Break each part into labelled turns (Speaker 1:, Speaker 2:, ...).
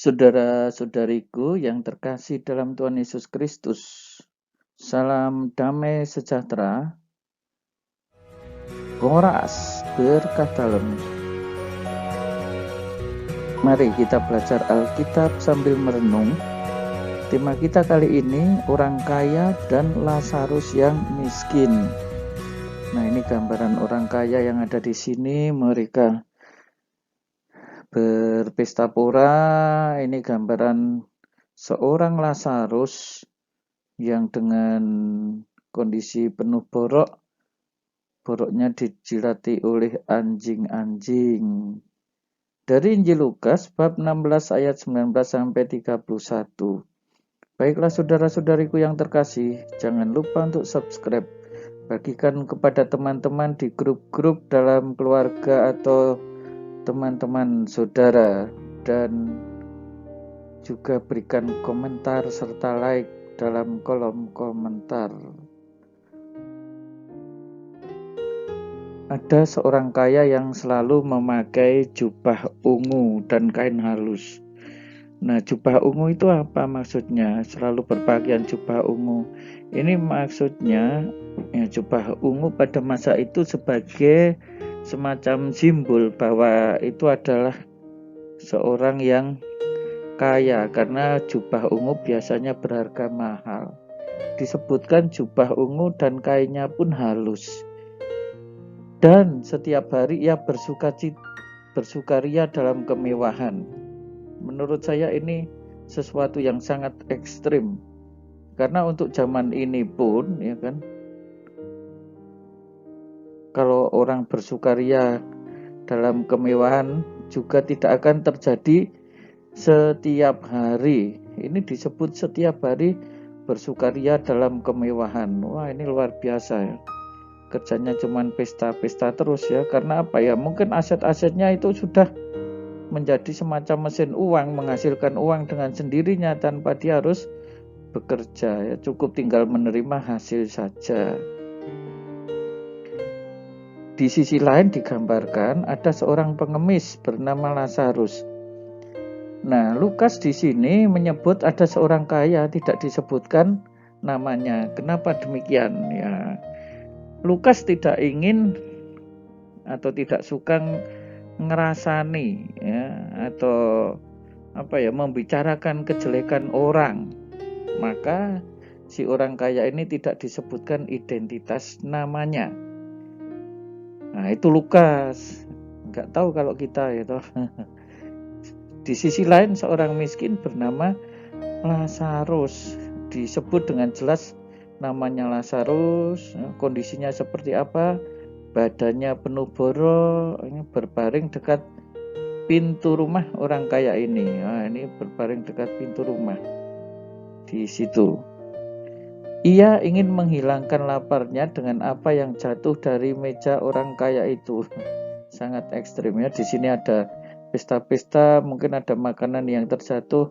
Speaker 1: Saudara-saudariku yang terkasih dalam Tuhan Yesus Kristus, salam damai sejahtera, Koras berkat dalam. Mari kita belajar Alkitab sambil merenung. Tema kita kali ini, orang kaya dan Lazarus yang miskin. Nah, ini gambaran orang kaya yang ada di sini, mereka berpesta pora. Ini gambaran seorang Lazarus yang dengan kondisi penuh boroknya dijilati oleh anjing-anjing. Dari Injil Lukas bab 16 ayat 19 sampai 31. Baiklah saudara-saudariku yang terkasih, jangan lupa untuk subscribe, bagikan kepada teman-teman di grup-grup dalam keluarga atau teman-teman saudara, dan juga berikan komentar serta like dalam kolom komentar. Ada seorang kaya yang selalu memakai jubah ungu dan kain halus. Nah, jubah ungu itu apa maksudnya? Selalu berpakaian jubah ungu. Ini maksudnya ya, jubah ungu pada masa itu sebagai semacam simbol bahwa itu adalah seorang yang kaya, karena jubah ungu biasanya berharga mahal. Disebutkan jubah ungu dan kainnya pun halus. Dan setiap hari ia bersukaria dalam kemewahan. Menurut saya ini sesuatu yang sangat ekstrim. Karena untuk zaman ini pun, ya kan, kalau orang bersukaria dalam kemewahan juga tidak akan terjadi setiap hari. Ini disebut setiap hari bersukaria dalam kemewahan. Wah, ini luar biasa ya. Kerjanya cuman pesta-pesta terus ya. Karena apa ya? Mungkin aset-asetnya itu sudah menjadi semacam mesin uang, menghasilkan uang dengan sendirinya tanpa dia harus bekerja ya. Cukup tinggal menerima hasil saja. Di sisi lain digambarkan ada seorang pengemis bernama Lazarus. Nah, Lukas di sini menyebut ada seorang kaya, tidak disebutkan namanya. Kenapa demikian? Ya, Lukas tidak ingin atau tidak suka ngerasani ya, atau membicarakan kejelekan orang. Maka si orang kaya ini tidak disebutkan identitas namanya. Nah, itu Lukas. Nggak tahu kalau kita ya toh. Di sisi lain seorang miskin bernama Lazarus, disebut dengan jelas namanya Lazarus, kondisinya seperti apa, badannya penuh borok, berbaring dekat pintu rumah orang kaya ini. Nah, ini berbaring dekat pintu rumah. Di situ ia ingin menghilangkan laparnya dengan apa yang jatuh dari meja orang kaya itu. Sangat ekstrim ya. Di sini ada pesta-pesta, mungkin ada makanan yang terjatuh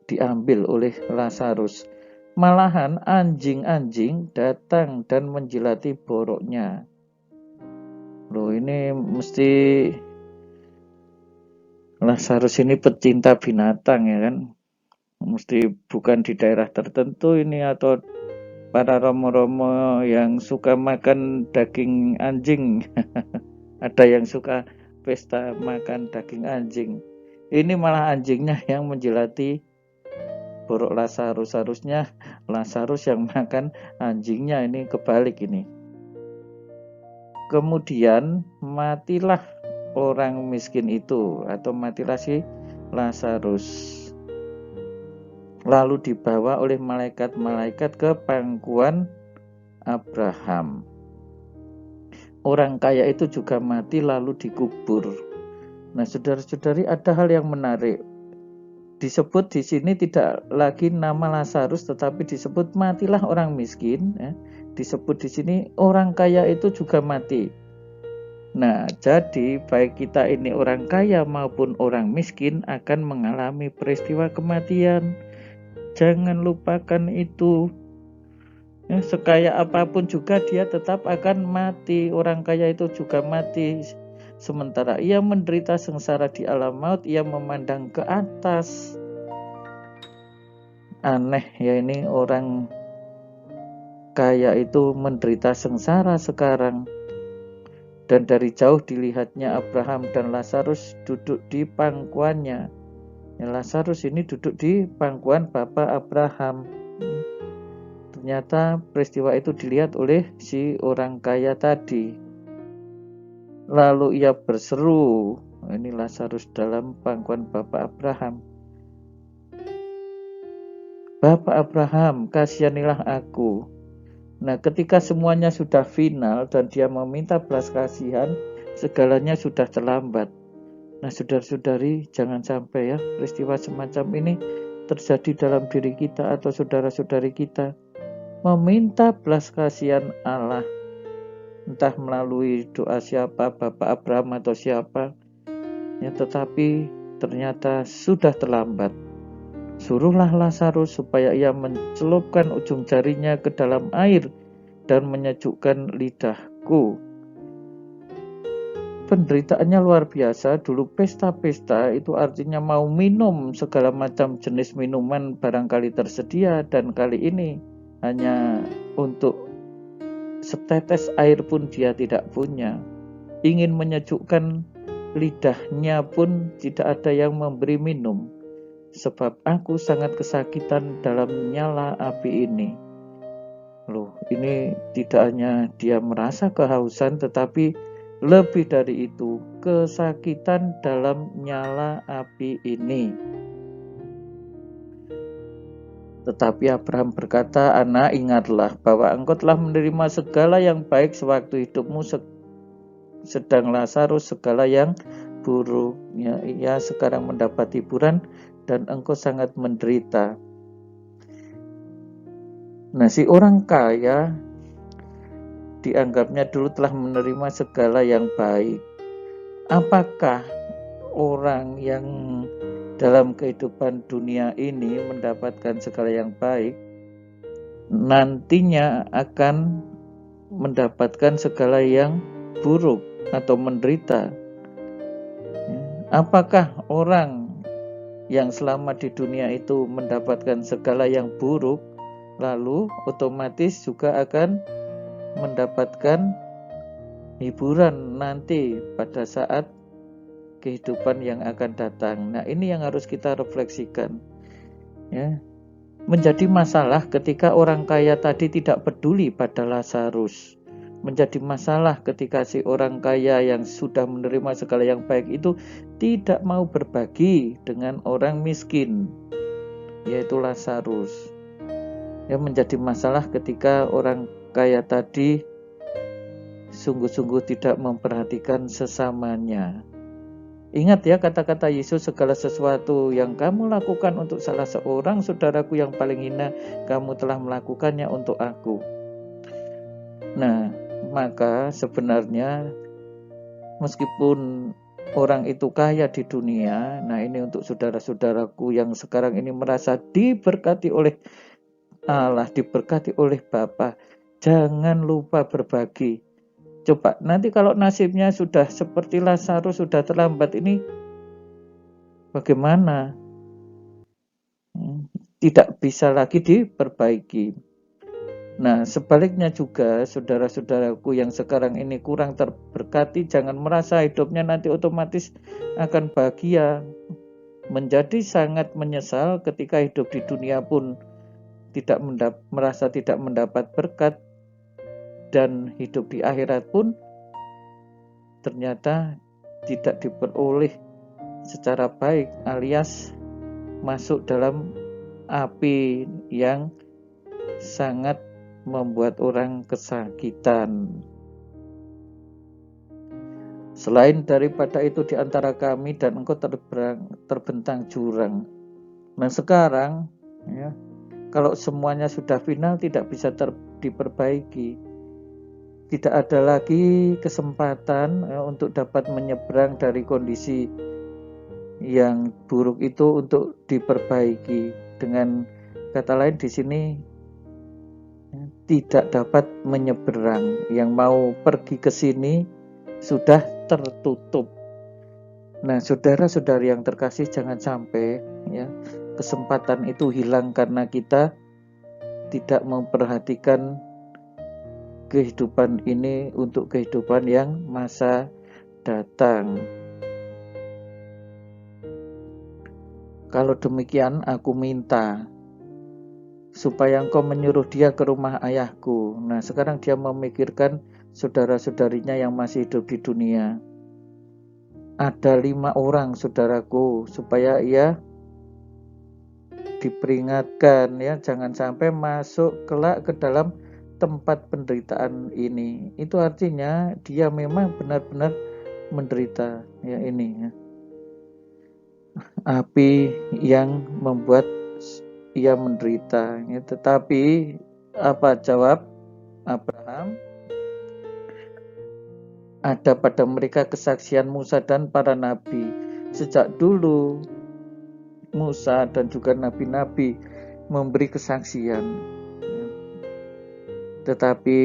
Speaker 1: diambil oleh Lazarus. Malahan anjing-anjing datang dan menjilati boroknya. Loh, ini mesti Lazarus ini pecinta binatang ya kan. Mesti bukan di daerah tertentu ini, atau para romo-romo yang suka makan daging anjing. Ada yang suka pesta makan daging anjing. Ini malah anjingnya yang menjilati borok Lazarus. Harusnya Lazarus yang makan anjingnya, ini kebalik ini. Kemudian matilah orang miskin itu, atau matilah si Lazarus. Lalu dibawa oleh malaikat-malaikat ke pangkuan Abraham. Orang kaya itu juga mati lalu dikubur. Nah, saudara-saudari, ada hal yang menarik. Disebut di sini tidak lagi nama Lazarus, tetapi disebut matilah orang miskin. Ya. Disebut di sini orang kaya itu juga mati. Nah, jadi baik kita ini orang kaya maupun orang miskin akan mengalami peristiwa kematian. Jangan lupakan itu. Ya, sekaya apapun juga dia tetap akan mati. Orang kaya itu juga mati. Sementara ia menderita sengsara di alam maut, ia memandang ke atas aneh ya, ini orang kaya itu menderita sengsara sekarang. Dan dari jauh dilihatnya Abraham dan Lazarus duduk di pangkuannya. Ya, Lazarus ini duduk di pangkuan Bapak Abraham. Ternyata peristiwa itu dilihat oleh si orang kaya tadi. Lalu ia berseru, ini Lazarus dalam pangkuan Bapak Abraham. Bapak Abraham, kasihanilah aku. Nah, ketika semuanya sudah final dan dia meminta belas kasihan, segalanya sudah terlambat. Nah, saudara-saudari, jangan sampai ya peristiwa semacam ini terjadi dalam diri kita atau saudara-saudari kita. Meminta belas kasihan Allah, entah melalui doa siapa, Bapak Abraham atau siapa, ya, tetapi ternyata sudah terlambat. Suruhlah Lazarus supaya ia mencelupkan ujung jarinya ke dalam air dan menyejukkan lidahku. Penderitaannya luar biasa. Dulu pesta-pesta itu artinya mau minum segala macam jenis minuman barangkali tersedia, dan kali ini hanya untuk setetes air pun dia tidak punya. Ingin menyejukkan lidahnya pun tidak ada yang memberi minum. Sebab aku sangat kesakitan dalam nyala api ini. Loh, ini tidak hanya dia merasa kehausan, tetapi lebih dari itu, kesakitan dalam nyala api ini. Tetapi Abraham berkata, anak, ingatlah bahwa engkau telah menerima segala yang baik sewaktu hidupmu, sedang Lazarus segala yang buruk. Ya, ia sekarang mendapat hiburan dan engkau sangat menderita. Nah, si orang kaya dianggapnya dulu telah menerima segala yang baik. Apakah orang yang dalam kehidupan dunia ini mendapatkan segala yang baik, nantinya akan mendapatkan segala yang buruk atau menderita? Apakah orang yang selama di dunia itu mendapatkan segala yang buruk, lalu otomatis juga akan mendapatkan hiburan nanti pada saat kehidupan yang akan datang? Nah, ini yang harus kita refleksikan. Ya, menjadi masalah ketika orang kaya tadi tidak peduli pada Lazarus. Menjadi masalah ketika si orang kaya yang sudah menerima segala yang baik itu tidak mau berbagi dengan orang miskin, yaitu Lazarus. Ya, menjadi masalah ketika orang kaya tadi sungguh-sungguh tidak memperhatikan sesamanya. Ingat ya kata-kata Yesus, segala sesuatu yang kamu lakukan untuk salah seorang saudaraku yang paling hina, kamu telah melakukannya untuk aku. Nah, maka sebenarnya meskipun orang itu kaya di dunia, nah ini untuk saudara-saudaraku yang sekarang ini merasa diberkati oleh Allah, diberkati oleh Bapa, jangan lupa berbagi. Coba nanti kalau nasibnya sudah seperti Lazarus, sudah terlambat, ini bagaimana? Tidak bisa lagi diperbaiki. Nah, sebaliknya juga saudara-saudaraku yang sekarang ini kurang terberkati, jangan merasa hidupnya nanti otomatis akan bahagia. Menjadi sangat menyesal ketika hidup di dunia pun merasa tidak mendapat berkat, dan hidup di akhirat pun ternyata tidak diperoleh secara baik, alias masuk dalam api yang sangat membuat orang kesakitan. Selain daripada itu di antara kami dan engkau terbentang jurang. Nah, sekarang ya, kalau semuanya sudah final tidak bisa diperbaiki. Tidak ada lagi kesempatan untuk dapat menyeberang dari kondisi yang buruk itu untuk diperbaiki. Dengan kata lain di sini tidak dapat menyeberang. Yang mau pergi ke sini sudah tertutup. Nah, saudara-saudari yang terkasih, jangan sampai ya kesempatan itu hilang karena kita tidak memperhatikan kehidupan ini untuk kehidupan yang masa datang. Kalau demikian, aku minta supaya engkau menyuruh dia ke rumah ayahku. Nah, sekarang dia memikirkan saudara-saudarinya yang masih hidup di dunia. Ada 5 orang saudaraku, supaya ia diperingatkan ya, jangan sampai masuk kelak ke dalam tempat penderitaan ini. Itu artinya dia memang benar-benar menderita ya ini ya. Api yang membuat ia menderita ya. Tetapi apa jawab Abraham? Ada pada mereka kesaksian Musa dan para nabi. Sejak dulu Musa dan juga nabi-nabi memberi kesaksian. Tetapi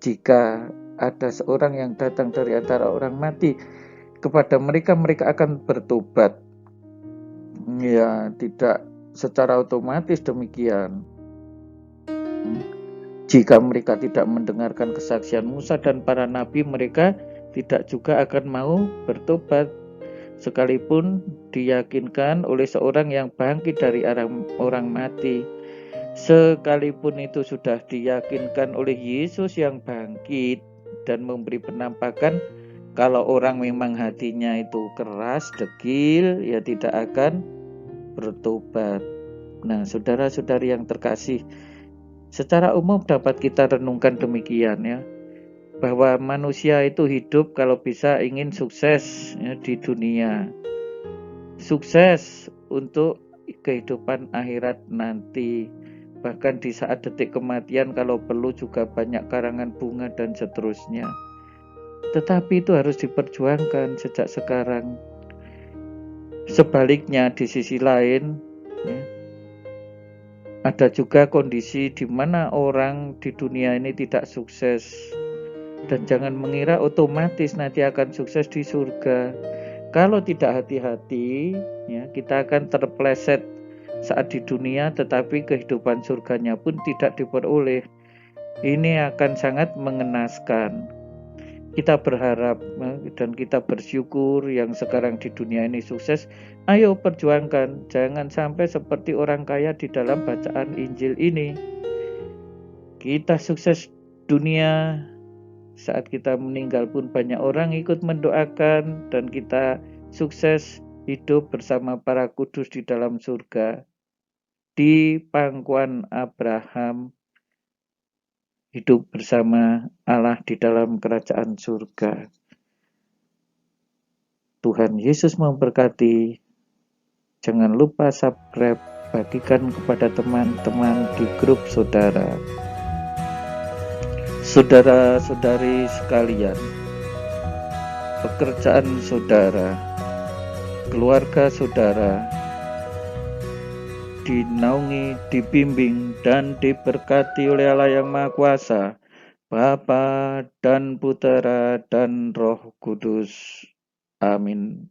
Speaker 1: jika ada seorang yang datang dari antara orang mati, kepada mereka akan bertobat. Ya, tidak secara otomatis demikian. Jika mereka tidak mendengarkan kesaksian Musa dan para nabi, mereka tidak juga akan mau bertobat, sekalipun diyakinkan oleh seorang yang bangkit dari orang mati. Sekalipun itu sudah diyakinkan oleh Yesus yang bangkit dan memberi penampakan, kalau orang memang hatinya itu keras, degil, ya tidak akan bertobat. Nah, saudara-saudari yang terkasih, secara umum dapat kita renungkan demikian ya, bahwa manusia itu hidup kalau bisa ingin sukses ya, di dunia, sukses untuk kehidupan akhirat nanti, bahkan di saat detik kematian kalau perlu juga banyak karangan bunga dan seterusnya. Tetapi itu harus diperjuangkan sejak sekarang. Sebaliknya di sisi lain ya, ada juga kondisi di mana orang di dunia ini tidak sukses. Dan jangan mengira otomatis nanti akan sukses di surga. Kalau tidak hati-hati ya, kita akan terpleset saat di dunia, tetapi kehidupan surganya pun tidak diperoleh. Ini akan sangat mengenaskan. Kita berharap dan kita bersyukur yang sekarang di dunia ini sukses. Ayo perjuangkan, jangan sampai seperti orang kaya di dalam bacaan Injil ini. Kita sukses dunia, saat kita meninggal pun banyak orang ikut mendoakan, dan kita sukses hidup bersama para kudus di dalam surga, di pangkuan Abraham, hidup bersama Allah di dalam kerajaan surga. Tuhan Yesus memberkati. Jangan lupa subscribe, bagikan kepada teman-teman di grup saudara. Saudara-saudari sekalian, pekerjaan saudara, keluarga saudara dinaungi, dibimbing, dan diberkati oleh Allah yang Maha Kuasa, Bapa dan Putera dan Roh Kudus. Amin.